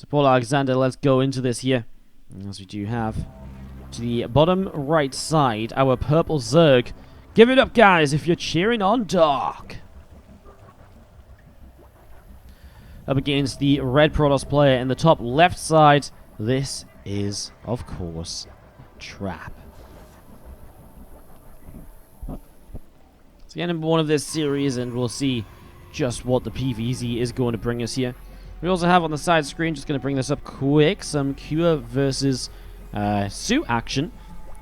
So Paul Alexander, let's go into this here. As we do have to the bottom right side, our purple Zerg. Give it up, guys, if you're cheering on Dark. Up against the red Protoss player in the top left side. This is, of course, Trap. It's the number one of this series, and we'll see just what the PvZ is going to bring us here. We also have on the side screen, just going to bring this up quick, some Cure versus Sue action.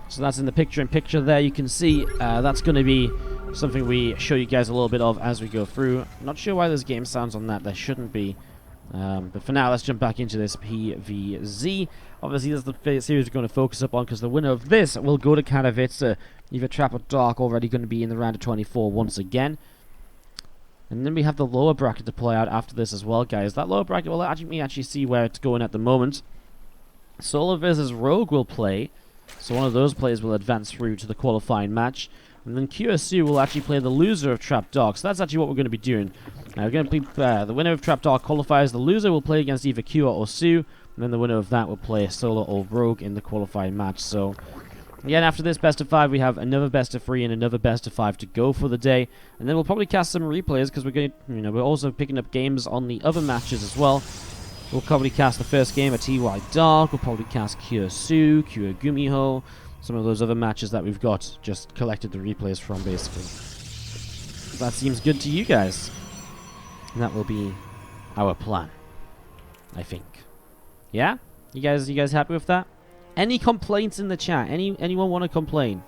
So that's in the picture-in-picture there. You can see that's going to be something we show you guys a little bit of as we go through. Not sure why there's game sounds on that. There shouldn't be. But for now, let's jump back into this PvZ. Obviously, this is the series we're going to focus up on, because the winner of this will go to Katowice. Either Trap or Dark already going to be in the round of 24 once again. And then we have the lower bracket to play out after this as well, guys. That lower bracket will actually see where it's going at the moment. Solar versus Rogue will play. So one of those players will advance through to the qualifying match. And then QSU will actually play the loser of Trap Dark. So that's actually what we're going to be doing. Now we're going to play the winner of Trap Dark qualifiers. The loser will play against either Q or Sue. And then the winner of that will play Solar or Rogue in the qualifying match. So again, after this best of 5, we have another best of 3 and another best of 5 to go for the day. And then we'll probably cast some replays, because we're going to, we're also picking up games on the other matches as well. We'll probably cast the first game at TY Dark. We'll probably cast Kyosu, Kyo Gumiho, some of those other matches that we've got just collected the replays from, basically. That seems good to you guys. And that will be our plan, I think. Yeah? You guys happy with that? Any complaints in the chat? Anyone want to complain?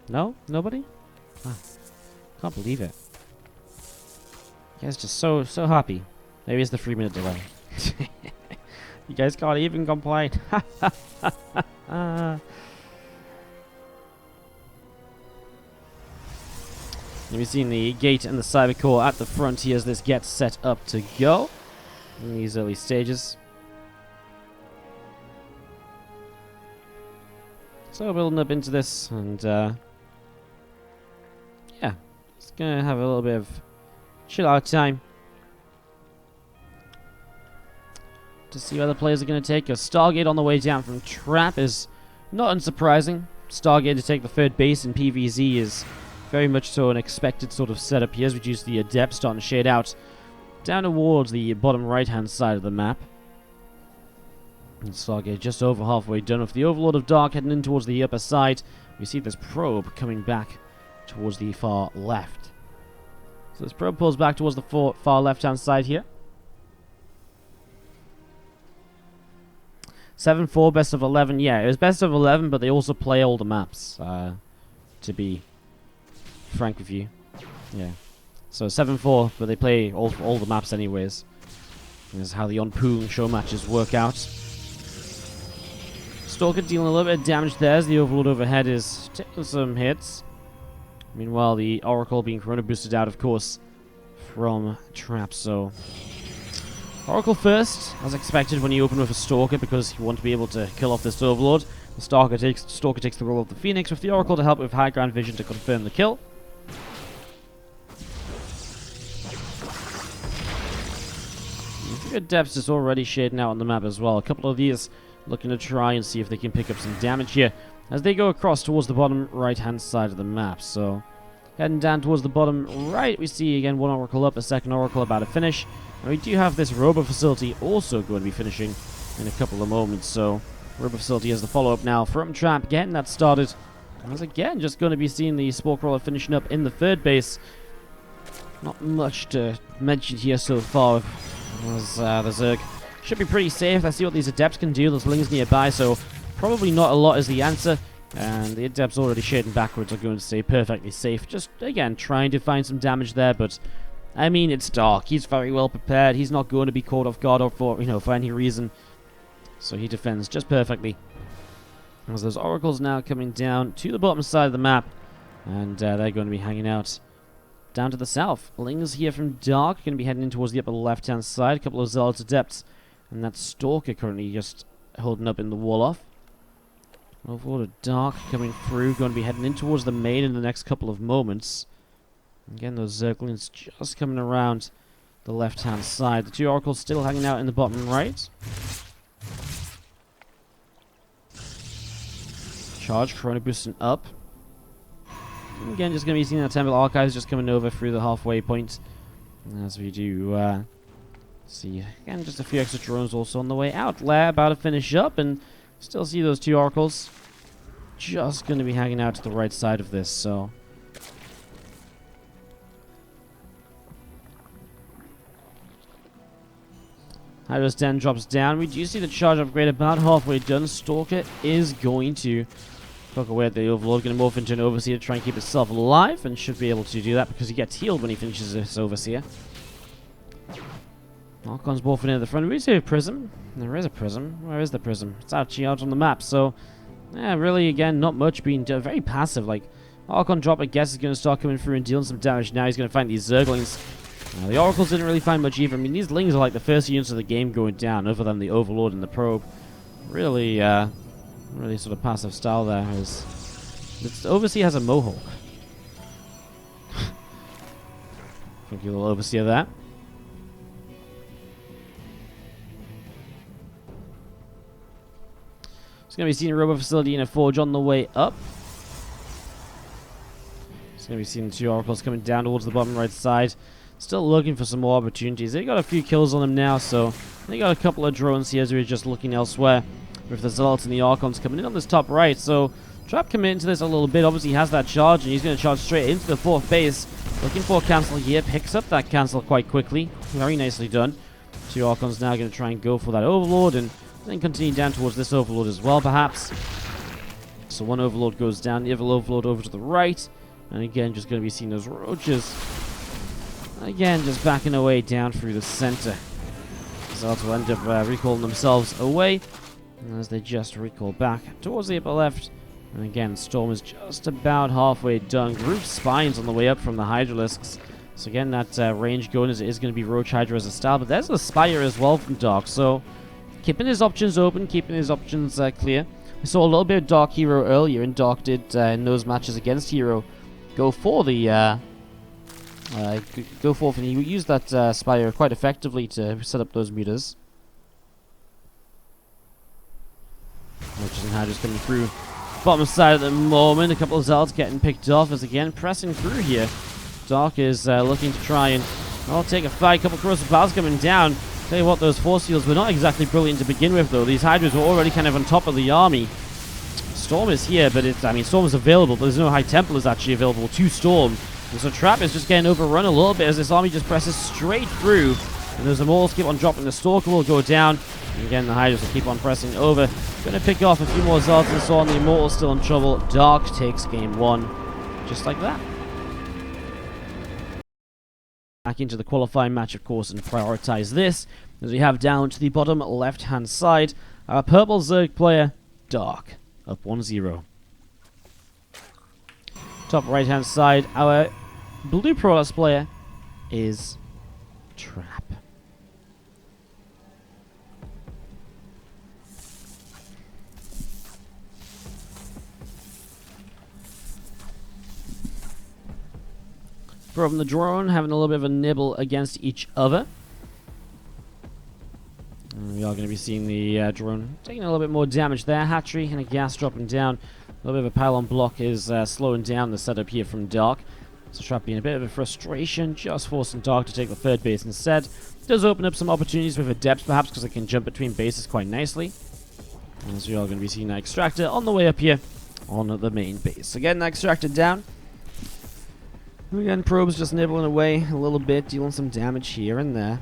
No? Nobody? Ah, can't believe it. You guys just so happy. There is the 3-minute delay. You guys can't even complain. We've seen the gate and the cyber core at the front here as this gets set up to go in these early stages. So building up into this, and yeah, it's gonna have a little bit of chill out time to see where the players are going to take us. Stargate on the way down from Trap is not unsurprising. Stargate to take the third base in PvZ is very much so an expected sort of setup here, as we use the Adept starting to shade out down towards the bottom right-hand side of the map. And Stargate just over halfway done with the Overlord of Dark heading in towards the upper side. We see this probe coming back towards the far left. So this probe pulls back towards the far left-hand side here. 7-4, best of 11. Yeah, it was best of 11, but they also play all the maps, to be frank with you. Yeah. So 7-4, but they play all the maps anyways. This is how the on-pool show matches work out. Stalker dealing a little bit of damage there as the Overlord overhead is taking some hits. Meanwhile, the Oracle being Corona boosted out, of course, from Trap. So Oracle first, as expected when you open with a Stalker, because you want to be able to kill off this Overlord. The Stalker takes the role of the Phoenix, with the Oracle to help with high ground vision to confirm the kill. Good depths is already shading out on the map as well. A couple of these looking to try and see if they can pick up some damage here as they go across towards the bottom right-hand side of the map. So heading down towards the bottom right, we see again one Oracle up, a second Oracle about to finish. And we do have this Robo Facility also going to be finishing in a couple of moments. So Robo Facility has the follow-up now from Trap, getting that started. And as again, just going to be seeing the Spore Crawler finishing up in the third base. Not much to mention here so far. As the Zerg should be pretty safe. Let's see what these Adepts can do. There's Lings nearby, so probably not a lot is the answer. And the Adepts already shading backwards are going to stay perfectly safe. Just, again, trying to find some damage there, but I mean, it's Dark. He's very well prepared. He's not going to be caught off guard or for any reason. So he defends just perfectly. As those Oracles now coming down to the bottom side of the map. And they're going to be hanging out down to the south. Lings here from Dark, going to be heading in towards the upper left-hand side. A couple of Zealots Adepts. And that Stalker currently just holding up in the wall off. Overlord of Dark coming through. Going to be heading in towards the main in the next couple of moments. Again, those Zerglings just coming around the left-hand side. The two oracles still hanging out in the bottom right. Charge, Chrono boosting up. And again, just going to be seeing that Temple Archives just coming over through the halfway point. As we do see, again, just a few extra drones also on the way out. Lair about to finish up, and still see those two oracles just going to be hanging out to the right side of this, so... Hydra's Den drops down. We do see the charge upgrade about halfway done. Stalker is going to poke away at the Overlord, going to morph into an Overseer to try and keep itself alive, and should be able to do that because he gets healed when he finishes this Overseer. Archon's morphing in at the front. We see a prism. There is a prism. Where is the prism? It's actually out on the map, so... Yeah, really, again, not much being done. Very passive, like... Archon drop, I guess, is going to start coming through and dealing some damage. Now he's going to find these Zerglings. The Oracles didn't really find much either. I mean, these Lings are like the first units of the game going down, other than the Overlord and the Probe. Really, really sort of passive style there. The Overseer has a Mohawk. Funky little Overseer there. It's going to be seeing a Robo Facility and a Forge on the way up. It's going to be seeing the two Oracles coming down towards the bottom right side. Still looking for some more opportunities. They got a few kills on them now, so they got a couple of drones here as we're just looking elsewhere. With the Zealots and the Archons coming in on this top right, so Trap coming into this a little bit. Obviously he has that charge, and he's going to charge straight into the fourth base. Looking for a cancel here, picks up that cancel quite quickly. Very nicely done. Two Archons now going to try and go for that Overlord, and then continue down towards this Overlord as well, perhaps. So one Overlord goes down, the other Overlord over to the right. And again, just going to be seeing those Roaches. Again, just backing away down through the center. Zealots will end up recalling themselves away. As they just recall back towards the upper left. And again, Storm is just about halfway done. Group Spines on the way up from the Hydralisks. So again, that range going is going to be Roach Hydra as a style. But there's a Spire as well from Dark. So keeping his options open, keeping his options clear. We saw a little bit of Dark Hero earlier, and Dark did in those matches against Hero go for the go forth, and he used that Spire quite effectively to set up those mutas. Roaches and Hydras coming through bottom side at the moment. A couple of Zealots getting picked off as again pressing through here. Dark is looking to try and take a fight. A couple of corrosive battles coming down. Tell you what, those force fields were not exactly brilliant to begin with, though. These Hydras were already kind of on top of the army. Storm is here, but Storm is available, but there's no High Templars actually available to Storm. And so Trap is just getting overrun a little bit as this army just presses straight through. And those Immortals keep on dropping. The Stalker will go down. And again, the Hydras will keep on pressing over. Going to pick off a few more Zealots and so on. The Immortals still in trouble. Dark takes game one. Just like that. Back into the qualifying match, of course, and prioritize this. As we have down to the bottom left-hand side, our purple Zerg player, Dark, up 1-0. Top right-hand side, our blue Prowess player is Trap. From the drone, having a little bit of a nibble against each other. And we are going to be seeing the drone taking a little bit more damage there. Hatchery and a gas dropping down. A little bit of a pylon block is slowing down the setup here from Dark. So Trap being a bit of a frustration, just forcing Dark to take the third base instead. Does open up some opportunities with Adepts perhaps, because it can jump between bases quite nicely. As we are going to be seeing that Extractor on the way up here on the main base. Again, that Extractor down. Again, Probe's just nibbling away a little bit, dealing some damage here and there.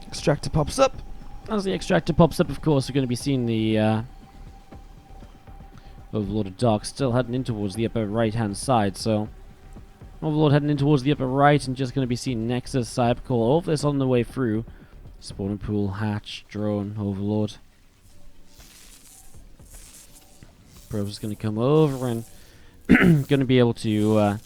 Extractor pops up. As the Extractor pops up, of course, we're going to be seeing the Overlord of Dark still heading in towards the upper right-hand side. So, Overlord heading in towards the upper right, and just going to be seeing Nexus, Cybercore, all of this on the way through. Spawning Pool, Hatch, Drone, Overlord. Probe's going to come over and going to be able to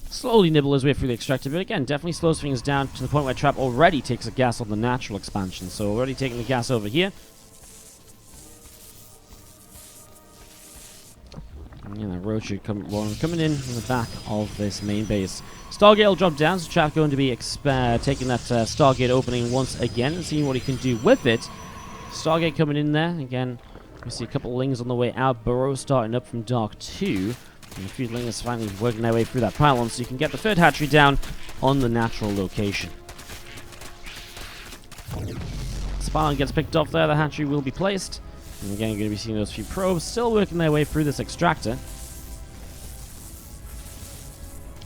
slowly nibble his way through the Extractor, but again, definitely slows things down to the point where Trap already takes a gas on the natural expansion. So already taking the gas over here. And yeah, that Roach coming in the back of this main base. Stargate will drop down, so Trap going to be taking that Stargate opening once again and seeing what he can do with it. Stargate coming in there. Again, we see a couple of Lings on the way out. Burrow starting up from Dark 2. And a few Lings finally working their way through that pylon, so you can get the third hatchery down on the natural location. The pylon gets picked off there, the hatchery will be placed. And again, you're going to be seeing those few probes still working their way through this extractor.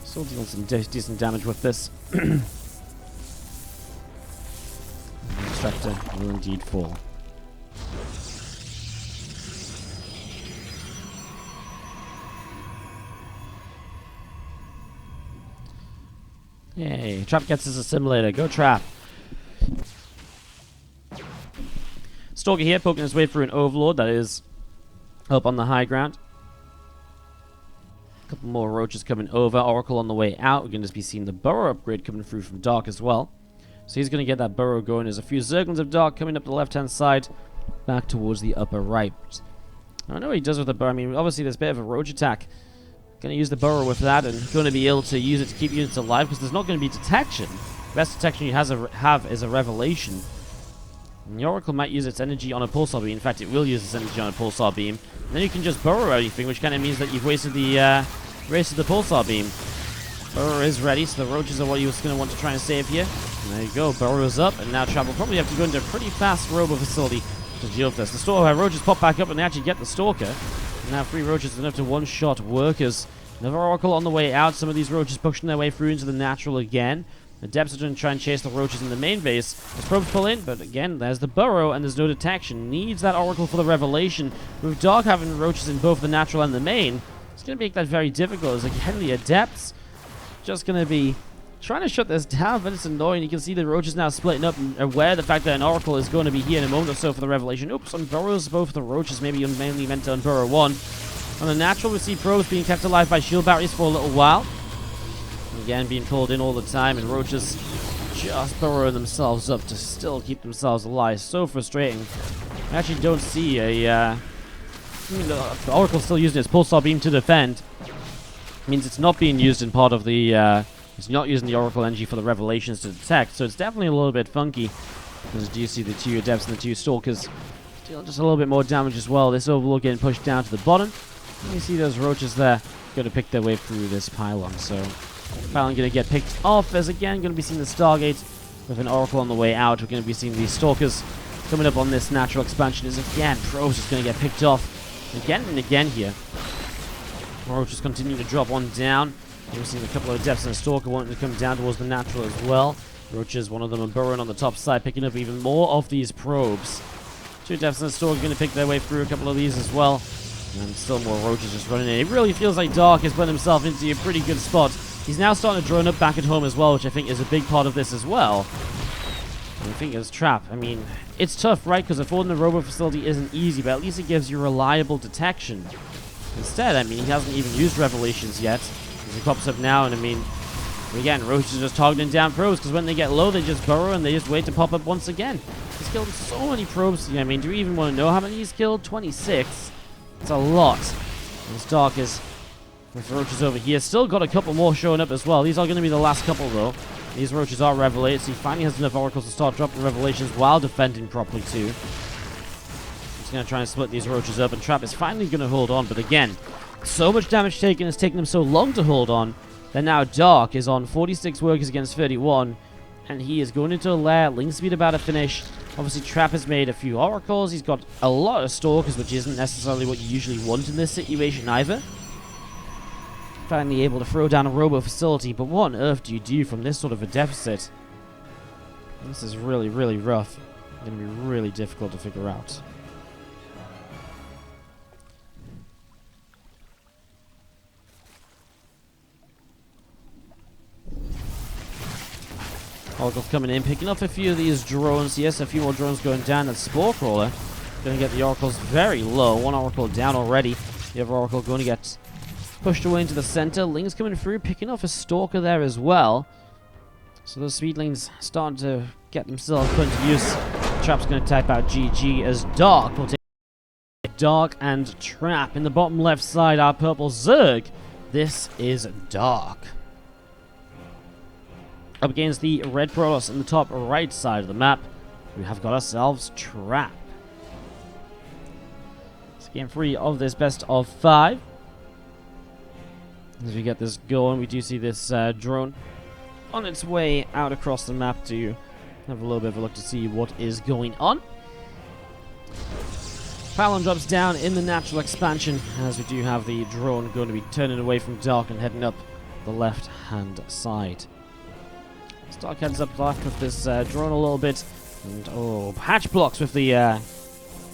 Still dealing some decent damage with this. The extractor will indeed fall. Yay, Trap gets his assimilator. Go Trap. Stalker here poking his way through an Overlord that is up on the high ground. A couple more roaches coming over. Oracle on the way out. We're going to be seeing the Burrow upgrade coming through from Dark as well. So he's going to get that Burrow going. There's a few Zerglings of Dark coming up the left-hand side, back towards the upper right. I don't know what he does with the Burrow. I mean, obviously there's a bit of a roach attack. Going to use the Burrow with that and going to be able to use it to keep units alive because there's not going to be detection. The best detection you have is a Revelation. And the Oracle might use its energy on a Pulsar Beam. In fact, it will use its energy on a Pulsar Beam. And then you can just Burrow anything, which kind of means that you've wasted the Pulsar Beam. Burrow is ready, so the roaches are what you're going to want to try and save here. And there you go, Burrow's up, and now Trap will probably have to go into a pretty fast robo facility to deal with this. The roaches pop back up and they actually get the Stalker. And now 3 roaches is enough to one-shot workers. Another Oracle on the way out. Some of these roaches pushing their way through into the natural again. The Depths are going to try and chase the roaches in the main base. As probes pull in, but again, there's the Burrow and there's no detection. Needs that Oracle for the Revelation. With Dark having roaches in both the natural and the main, it's going to make that very difficult. As again, the Adepts just going to be trying to shut this down, but it's annoying. You can see the roaches now splitting up and aware of the fact that an Oracle is going to be here in a moment or so for the Revelation. Oops, unburrows both the roaches, maybe mainly meant to unburrow one. On the natural, we see probes being kept alive by shield batteries for a little while. Again, being pulled in all the time, and roaches just burrowing themselves up to still keep themselves alive. So frustrating. I actually don't see the Oracle still using its Pulsar Beam to defend. It means it's not being used in part of the... it's not using the Oracle energy for the Revelations to detect, so it's definitely a little bit funky. As you see the 2 Adepts and the 2 Stalkers dealing just a little bit more damage as well. This Overlord getting pushed down to the bottom. And you see those roaches there going to pick their way through this pylon. So, pylon going to get picked off. As again, going to be seeing the Stargate with an Oracle on the way out. We're going to be seeing these Stalkers coming up on this natural expansion. Is again, probes just going to get picked off again and again here. Roaches continue to drop one down. We're seeing a couple of Adepts and a Stalker wanting to come down towards the natural as well. Roaches, one of them are burrowing on the top side, picking up even more of these probes. 2 Adepts and a Stalker going to pick their way through a couple of these as well. And still more roaches just running in. It really feels like Dark has put himself into a pretty good spot. He's now starting to drone up back at home as well, which I think is a big part of this as well. And I think it's Trap. I mean, it's tough, right? Because affording the robo facility isn't easy, but at least it gives you reliable detection. Instead, I mean, he hasn't even used Revelations yet. As he pops up now, and I mean, again, roaches are just targeting down probes, because when they get low, they just burrow and they just wait to pop up once again. He's killed so many probes. I mean, do we even want to know how many he's killed? 26. It's a lot. As Dark is with roaches over here. Still got a couple more showing up as well. These are going to be the last couple, though. These roaches are revelated, so he finally has enough oracles to start dropping Revelations while defending properly, too. He's going to try and split these roaches up, and Trap is finally going to hold on. But again, so much damage taken. It's taken him so long to hold on that now Dark is on 46 workers against 31, and he is going into a lair. Link speed about to finish. Obviously, Trap has made a few oracles. He's got a lot of Stalkers, which isn't necessarily what you usually want in this situation either. Finally able to throw down a robo facility, but what on earth do you do from this sort of a deficit? This is really, really rough. It's going to be really difficult to figure out. Oracle's coming in, picking up a few of these drones. Yes, a few more drones going down. That Spore Crawler going to get the Oracles very low. One Oracle down already. The other Oracle going to get pushed away into the center. Ling's coming through, picking off a Stalker there as well. So those Speedlings starting to get themselves put into use. Trap's going to type out GG as Dark will take Dark and Trap. In the bottom left side, our purple Zerg. This is Dark. Up against the red Protoss in the top right side of the map, we have got ourselves Trap. It's game 3 of this best of 5. As we get this going, we do see this drone on its way out across the map to have a little bit of a look to see what is going on. Pylon drops down in the natural expansion, as we do have the drone going to be turning away from Dark and heading up the left-hand side. Stark heads up left with this drone a little bit, and hatch blocks with the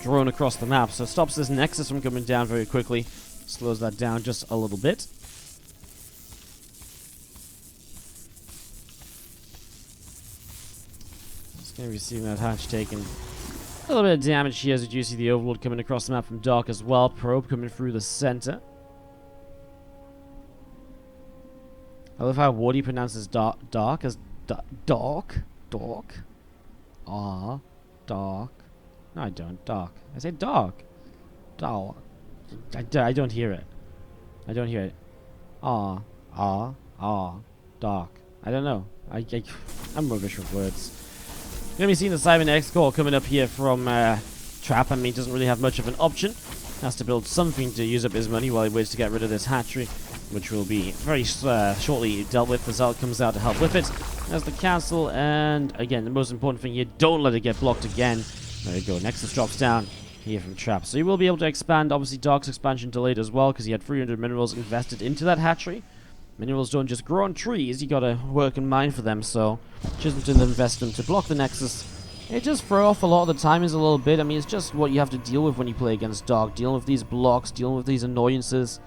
drone across the map, so stops this Nexus from coming down very quickly, slows that down just a little bit. Just going to be seeing that hatch taking a little bit of damage here, as we do see the Overlord coming across the map from Dark as well. Probe coming through the center. I love how Wardy pronounces dark as dark. Dark. Dark. No, I don't. Dark. I say dark. Dark. I don't hear it. I don't hear it. Dark. I don't know. I'm rubbish with words. You're going to be seeing the Simon X-Core coming up here from Trap. I mean, he doesn't really have much of an option. Has to build something to use up his money while he waits to get rid of this hatchery, which will be very shortly dealt with. The Zalt comes out to help with it. There's the castle, and again, the most important thing here, don't let it get blocked again. There we go. Nexus drops down here from Trap. So you will be able to expand. Obviously, Dark's expansion delayed as well, because he had 300 minerals invested into that hatchery. Minerals don't just grow on trees, you gotta work and mine for them, so just an investment to block the Nexus. It just throw off a lot of the timings a little bit. I mean, it's just what you have to deal with when you play against Dark. Dealing with these blocks, dealing with these annoyances.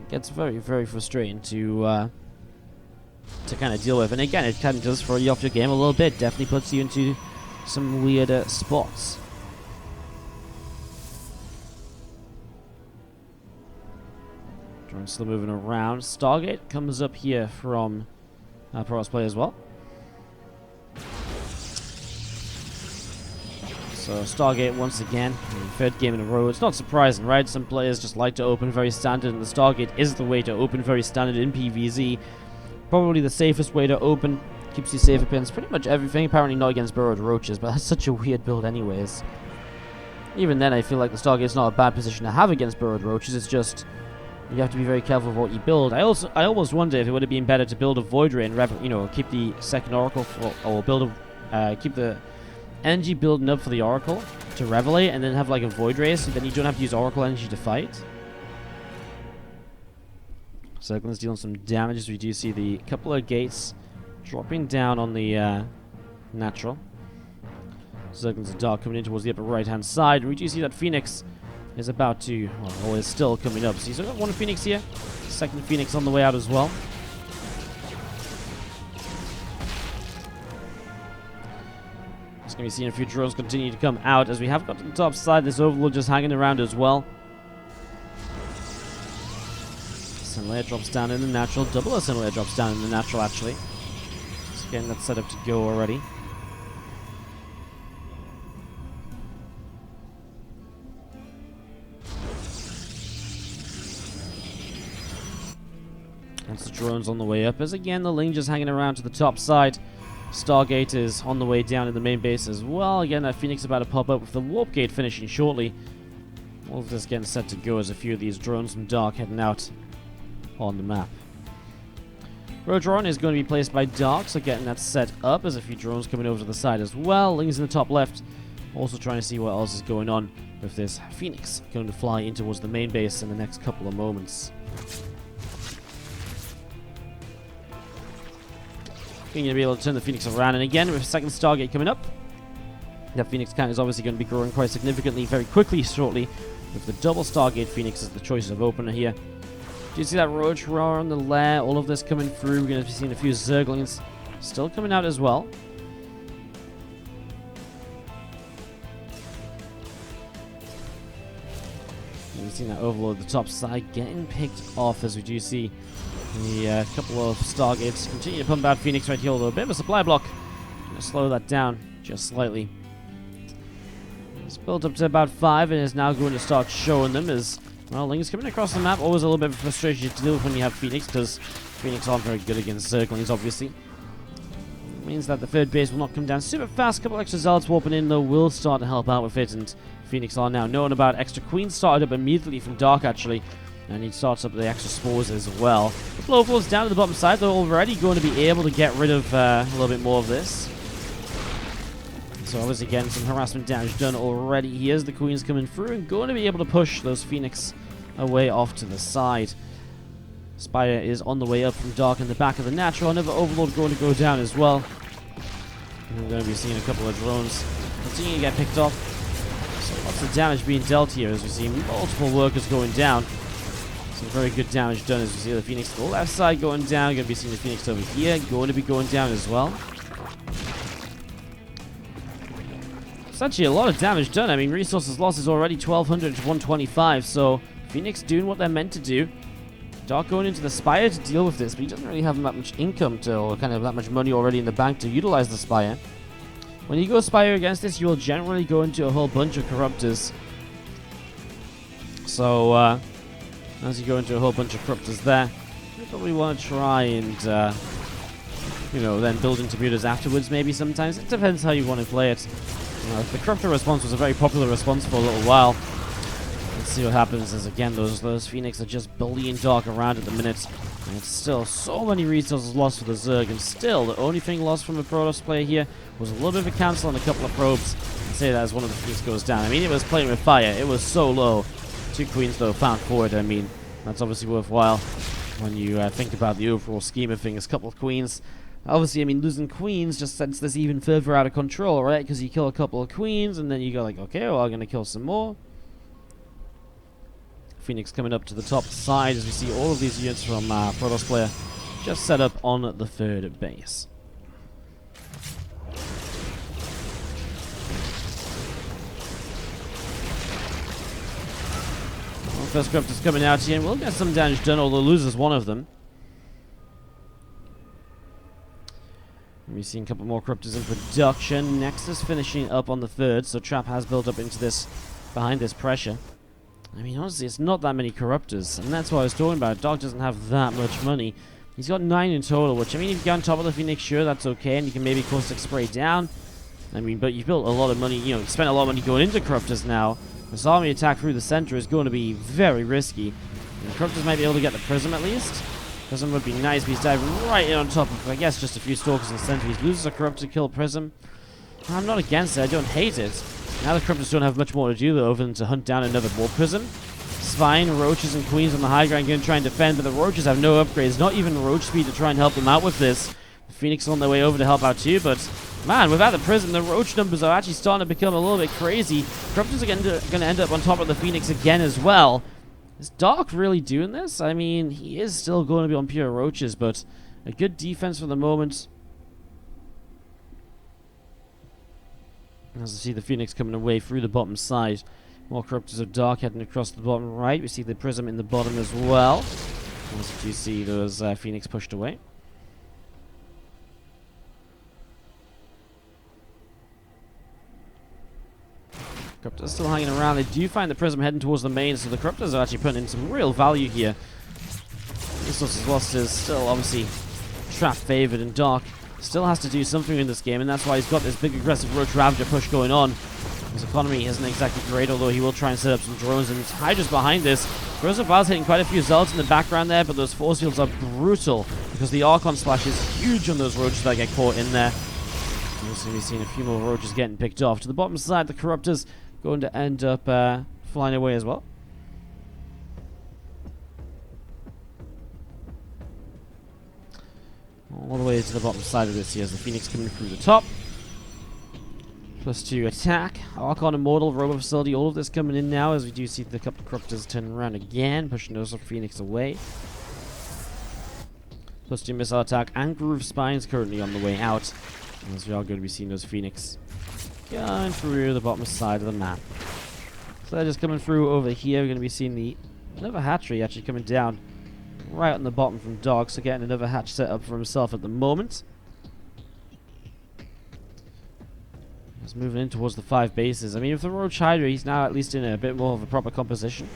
It gets very, very frustrating to kind of deal with. And again, it kind of does throw you off your game a little bit. Definitely puts you into some weirder spots. Drone's still moving around. Stargate comes up here from Protoss play as well. So Stargate once again, third game in a row. It's not surprising, right? Some players just like to open very standard, and the Stargate is the way to open very standard in PvZ. Probably the safest way to open. Keeps you safe against pretty much everything. Apparently not against burrowed roaches, but that's such a weird build anyways. Even then, I feel like the Stargate's not a bad position to have against burrowed roaches. It's just you have to be very careful of what you build. I almost wonder if it would have been better to build a Void Ray and keep the second Oracle or build a keep the energy building up for the Oracle to Revelate, and then have like a Void Ray, so then you don't have to use Oracle energy to fight. Circling's dealing some damage, as we do see the couple of gates dropping down on the natural. Circling's Dark coming in towards the upper right hand side. We do see that Phoenix is about to, well, is still coming up. So he's got one Phoenix here, second Phoenix on the way out as well. Just going to be seeing a few drones continue to come out, as we have got to the top side. This Overlord just hanging around as well. Assimilator drops down in the natural. Double Assimilator drops down in the natural, actually. Just getting that set up to go already. That's the drones on the way up, as again the Ling just hanging around to the top side. Stargate is on the way down in the main base as well. Again, that Phoenix about to pop up with the Warp Gate finishing shortly. All of this getting set to go as a few of these drones from Dark heading out on the map. Roadrun is going to be placed by Dark, so getting that set up as a few drones coming over to the side as well. Ling's in the top left, also trying to see what else is going on with this Phoenix going to fly in towards the main base in the next couple of moments. Going to be able to turn the Phoenix around, and again with second Stargate coming up, that Phoenix count is obviously going to be growing quite significantly very quickly shortly, with the double Stargate Phoenix as the choice of opener here. Do you see that Roach Roar on the lair? All of this coming through. We're going to be seeing a few Zerglings still coming out as well. We've seen that Overlord at the top side getting picked off, as we do see the couple of Stargates continue to pump out Phoenix right here, although a bit of a supply block. Going to slow that down just slightly. It's built up to about 5 and is now going to start showing them as, well, Ling's coming across the map. Always a little bit of frustration to deal with when you have Phoenix, because Phoenix aren't very good against Zerglings, obviously. means that the third base will not come down super fast. A couple extra zealots warping in, though, will start to help out with it, and Phoenix are now knowing about extra queens started up immediately from Dark, actually. And he starts up the extra spores as well. The blow falls down to the bottom side. They're already going to be able to get rid of a little bit more of this. So obviously getting some harassment damage done already. Here's the queens coming through and going to be able to push those Phoenix away off to the side. Spire is on the way up from Dark in the back of the natural. Another Overlord going to go down as well. And we're going to be seeing a couple of drones continue to get picked off. So lots of damage being dealt here as we see multiple workers going down. Some very good damage done as we see the Phoenix to the left side going down. Going to be seeing the Phoenix over here going to be going down as well. It's actually a lot of damage done. I mean, resources lost is already 1,200 to 125, so Phoenix doing what they're meant to do. Dark going into the Spire to deal with this, but he doesn't really have that much income to, or kind of that much money already in the bank to utilize the Spire. When you go Spire against this, you will generally go into a whole bunch of Corruptors. So, as you go into a whole bunch of Corruptors there, you probably want to try and, you know, then build into builders afterwards maybe sometimes. It depends how you want to play it. You know, the Corruptor response was a very popular response for a little while. Let's see what happens as, again, those Phoenix are just bullying Dark around at the minute. And it's still so many resources lost for the Zerg, and still the only thing lost from a Protoss player here was a little bit of a cancel on a couple of probes. I'd say that as one of the Phoenix goes down. I mean, it was playing with fire. It was so low. 2 queens, though, found forward. I mean, that's obviously worthwhile when you think about the overall scheme of things. A couple of queens. Obviously, I mean, losing queens just sends this even further out of control, right? Because you kill a couple of queens, and then you go like, okay, well, I'm going to kill some more. Phoenix coming up to the top side as we see all of these units from Protoss player just set up on the third base. Well, first craft is coming out here, and we'll get some damage done, although loses one of them. We've seen a couple more Corruptors in production. Nexus finishing up on the third, so Trap has built up into this, behind this pressure. I mean, honestly, it's not that many Corruptors, and that's what I was talking about. Dark doesn't have that much money. He's got 9 in total, which, I mean, if you get on top of the Phoenix, sure, that's okay, and you can maybe caustic spray down. I mean, but you've built a lot of money, you know, spent a lot of money going into Corruptors now. This army attack through the center is going to be very risky. And Corruptors might be able to get the Prism at least. Prism would be nice, but he's diving right in on top of, I guess, just a few Stalkers in the center. He loses a Corruptor to kill Prism. I'm not against it, I don't hate it. Now the Corruptors don't have much more to do, though, other than to hunt down another War Prism. It's fine, Roaches and Queens on the high ground going to try and defend, but the Roaches have no upgrades, not even Roach speed to try and help them out with this. The Phoenix on their way over to help out too, but man, without the Prism, the Roach numbers are actually starting to become a little bit crazy. Corruptors are going to end up on top of the Phoenix again as well. Is Dark really doing this? I mean, he is still going to be on pure Roaches, but a good defense for the moment. As you see the Phoenix coming away through the bottom side. More Corruptors of Dark heading across the bottom right. We see the Prism in the bottom as well. As you see those Phoenix pushed away. Corruptors still hanging around. They do find the Prism heading towards the main, so the Corruptors are actually putting in some real value here. Resources lost is still obviously Trap favored, and Dark still has to do something in this game, and that's why he's got this big aggressive Roach Ravager push going on. His economy isn't exactly great, although he will try and set up some drones, and Hydra's behind this. Groza Val's hitting quite a few Zealots in the background there, but those force fields are brutal because the Archon Splash is huge on those Roaches that get caught in there. You'll see we've seen a few more Roaches getting picked off. To the bottom side, the Corruptors going to end up flying away as well. All the way to the bottom side of this here is the Phoenix coming through the top. +2 attack. Archon Immortal, Robo Facility, all of this coming in now as we do see the couple of Corruptors turn around again, pushing those Phoenix away. +2 missile attack and Groove Spines currently on the way out. As we are going to be seeing those Phoenix going through the bottom side of the map. So they're just coming through over here. We're going to be seeing another hatchery actually coming down right on the bottom from Dark, so getting another hatch set up for himself at the moment. He's moving in towards the 5 bases. I mean, with the Roach Hydra, he's now at least in a bit more of a proper composition.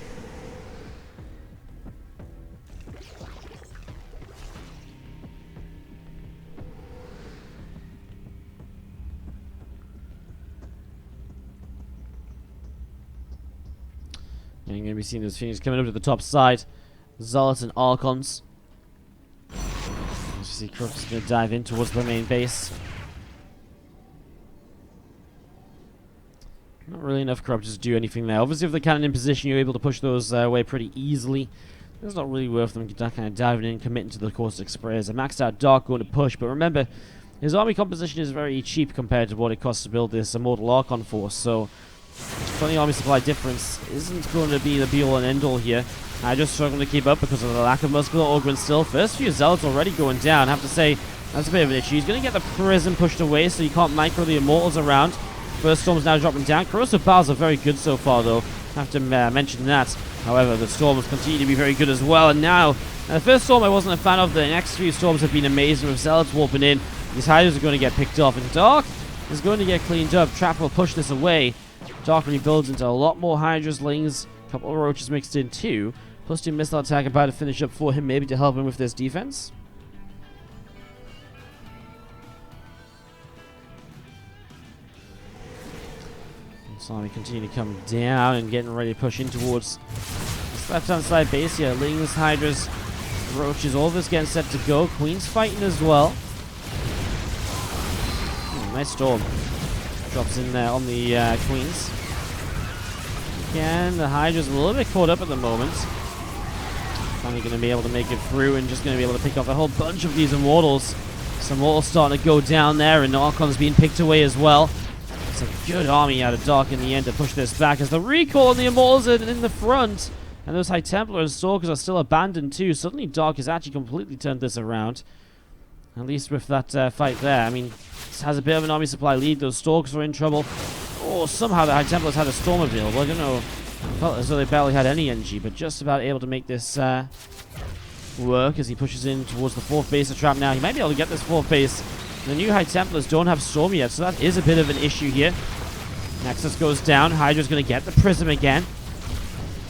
And you're going to be seeing those Phoenix coming up to the top side. Zealots and Archons. As you see, Crux is going to dive in towards the main base. Not really enough corruptors to do anything there. Obviously, if they're cannon in position, you're able to push those away pretty easily. It's not really worth them kind of diving in, committing to the caustic sprays. A maxed out Dark going to push, but remember, his army composition is very cheap compared to what it costs to build this Immortal Archon force, so 20 army supply difference isn't going to be the be-all and end-all here. I just struggling to keep up because of the lack of muscular augment still. First few Zealots already going down. I have to say, that's a bit of an issue. He's going to get the Prism pushed away, so you can't micro the Immortals around. First Storm's now dropping down. Corrosive Bowels are very good so far, though. I have to mention that. However, the Storms continue to be very good as well. And now, the first Storm I wasn't a fan of. The next few Storms have been amazing with Zealots warping in. These Hydras are going to get picked off. And Dark is going to get cleaned up. Trap will push this away. Dark rebuilds into a lot more Hydras, Lings, a couple of Roaches mixed in too. Plus 2 missile attack about to finish up for him, maybe to help him with this defense. So we continue to come down and getting ready to push in towards this left-hand side base here. Lings, Hydras, Roaches, all of this getting set to go. Queen's fighting as well. Nice Storm. Drops in there on the Queens. Again, the Hydra's a little bit caught up at the moment. Finally going to be able to make it through and just going to be able to pick off a whole bunch of these Immortals. Some Immortals starting to go down there, and Archon's being picked away as well. It's a good army out of Dark in the end to push this back, as the recall on the Immortals are in the front. And those High Templar and Stalkers are still abandoned too. Suddenly Dark has actually completely turned this around. At least with that fight there. I mean, this has a bit of an army supply lead. Those Stalkers are in trouble. Oh, somehow the High Templars had a Storm available. I don't know. I felt as though they barely had any energy, but just about able to make this work as he pushes in towards the 4th base of Trap now. He might be able to get this 4th base. The new High Templars don't have Storm yet, so that is a bit of an issue here. Nexus goes down. Hydra's going to get the Prism again.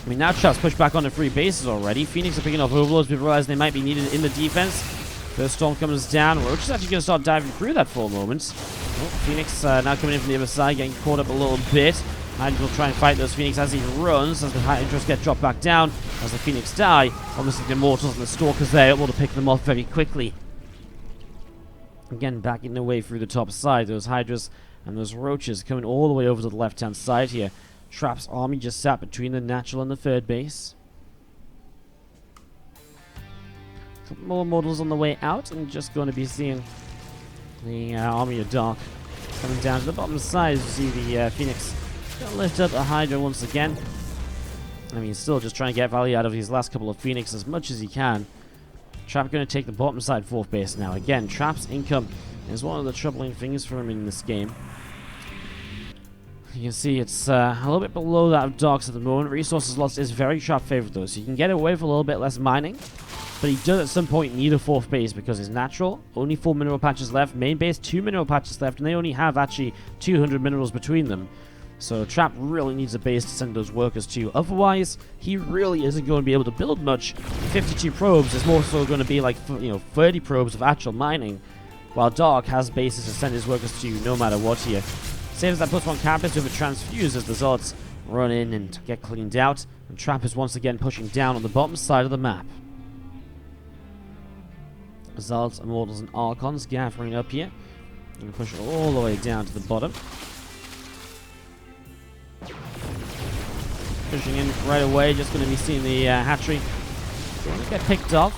I mean, now Trap's pushed back onto 3 bases already. Phoenix are picking off Overlords. We realize they might be needed in the defense. First Storm comes down. Roach is actually going to start diving through that for a moment. Oh, Phoenix now coming in from the other side, getting caught up a little bit. Hydra will try and fight those Phoenix as he runs, as the Hydras get dropped back down, as the Phoenix die. Obviously the Immortals and the Stalkers there able to pick them off very quickly. Again, backing their way through the top side. Those Hydras and those Roaches coming all the way over to the left-hand side here. Trap's army just sat between the natural and the 3rd base. Couple more Immortals on the way out, and just going to be seeing the army of Dark coming down to the bottom side. As you see the Phoenix gonna lift up the Hydra once again. I mean, still just trying to get value out of these last couple of Phoenix as much as he can. Trap going to take the bottom side 4th base now. Again, Trap's income is one of the troubling things for him in this game. You can see it's a little bit below that of Dark's at the moment. Resources lost is very Trap favored though, so you can get away with a little bit less mining. But he does at some point need a 4th base because his natural, only 4 mineral patches left. Main base, 2 mineral patches left, and they only have actually 200 minerals between them. So Trap really needs a base to send those workers to. Otherwise, he really isn't going to be able to build much. 52 probes is more so going to be like 30 probes of actual mining, while Dark has bases to send his workers to no matter what here. Saves that +1 campus with a transfuse as the Zealots run in and get cleaned out. And Trap is once again pushing down on the bottom side of the map. Zealots, Immortals, and Archons gathering up here. And push it all the way down to the bottom. Pushing in right away, just going to be seeing the hatchery get picked off.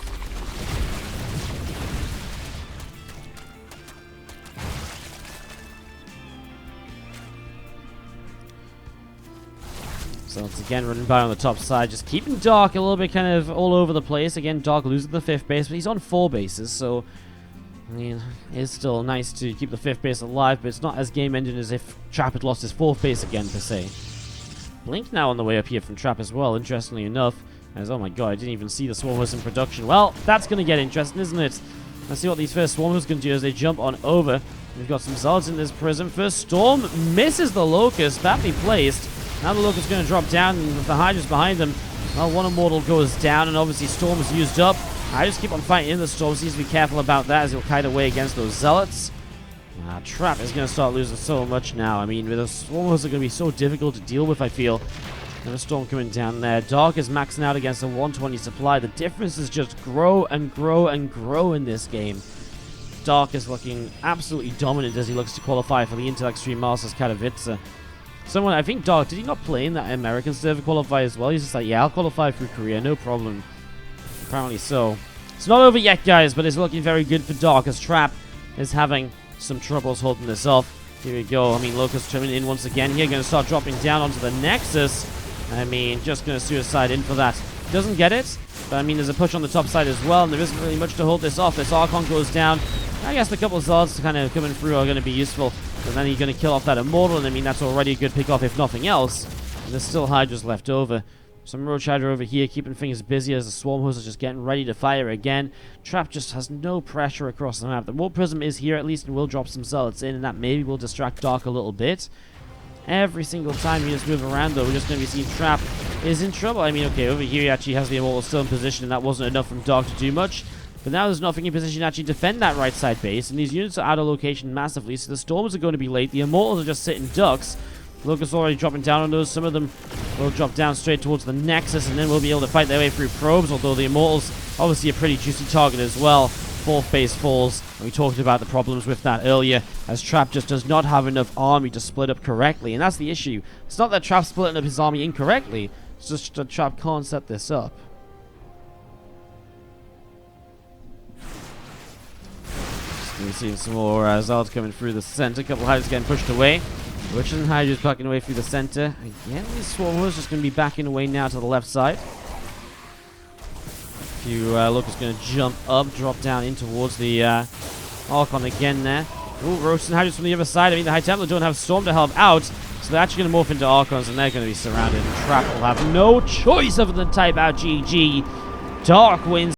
So it's again running by on the top side, just keeping Dark a little bit kind of all over the place. Again, Dark losing the 5th base, but he's on 4 bases, so I mean, it's still nice to keep the 5th base alive, but it's not as game-ending as if Trap had lost his 4th base again, per se. Blink now on the way up here from Trap as well, interestingly enough. As, oh my god, I didn't even see the Swarmers in production. Well, that's going to get interesting, isn't it? Let's see what these first Swarmers can do as they jump on over. We've got some Zealots in this Prism. First Storm misses the Locust, badly placed. Now the Locust is going to drop down, and with the Hydra's behind them, well, one Immortal goes down, and obviously Storm is used up. Hydra's keep on fighting in the Storm, so he needs to be careful about that as he'll kite away against those Zealots. Trap is going to start losing so much now. I mean, the Swarmers are going to be so difficult to deal with, I feel. And a storm coming down there. Dark is maxing out against a 120 supply. The differences just grow and grow and grow in this game. Dark is looking absolutely dominant as he looks to qualify for the Intel Extreme Masters Katowice. Someone, I think Dark, did he not play in that American server qualify as well? He's just like, yeah, I'll qualify through Korea, no problem. Apparently so. It's not over yet, guys, but it's looking very good for Dark as Trap is having some troubles holding this off. Here we go. I mean, Locust coming in once again here. Going to start dropping down onto the Nexus. I mean, just going to suicide in for that. Doesn't get it. But, I mean, there's a push on the top side as well. And there isn't really much to hold this off. This Archon goes down. I guess the couple of Zards kind of coming through are going to be useful. And then you're going to kill off that Immortal. And, I mean, that's already a good pick off, if nothing else. And there's still Hydras left over. Some Roach Hydra over here, keeping things busy as the Swarm Host is just getting ready to fire again. Trap just has no pressure across the map. The Warp Prism is here at least and will drop some Zealots in, and that maybe will distract Dark a little bit. Every single time you just move around, though, we're just going to be seeing Trap is in trouble. I mean, okay, over here he actually has the Immortal still in position, and that wasn't enough from Dark to do much. But now there's nothing in position to actually defend that right side base, and these units are out of location massively, so the Storms are going to be late. The Immortals are just sitting ducks. Locust already dropping down on those. Some of them will drop down straight towards the Nexus, and then we'll be able to fight their way through probes, although the Immortals, obviously a pretty juicy target as well. Fourth base falls, and we talked about the problems with that earlier, as Trap just does not have enough army to split up correctly, and that's the issue. It's not that Trap's splitting up his army incorrectly, it's just that Trap can't set this up. We're seeing some more Zards coming through the center, a couple of Hydras getting pushed away. Witches and Hydras backing away through the center. Again, these Swarm Hosts just going to be backing away now to the left side. A few Locusts going to jump up, drop down in towards the Archon again there. Ooh, Roach and Hydras from the other side. I mean, the High Templar don't have Storm to help out, so they're actually going to morph into Archons, and they're going to be surrounded. And Trap will have no choice other than type out GG. Dark wins.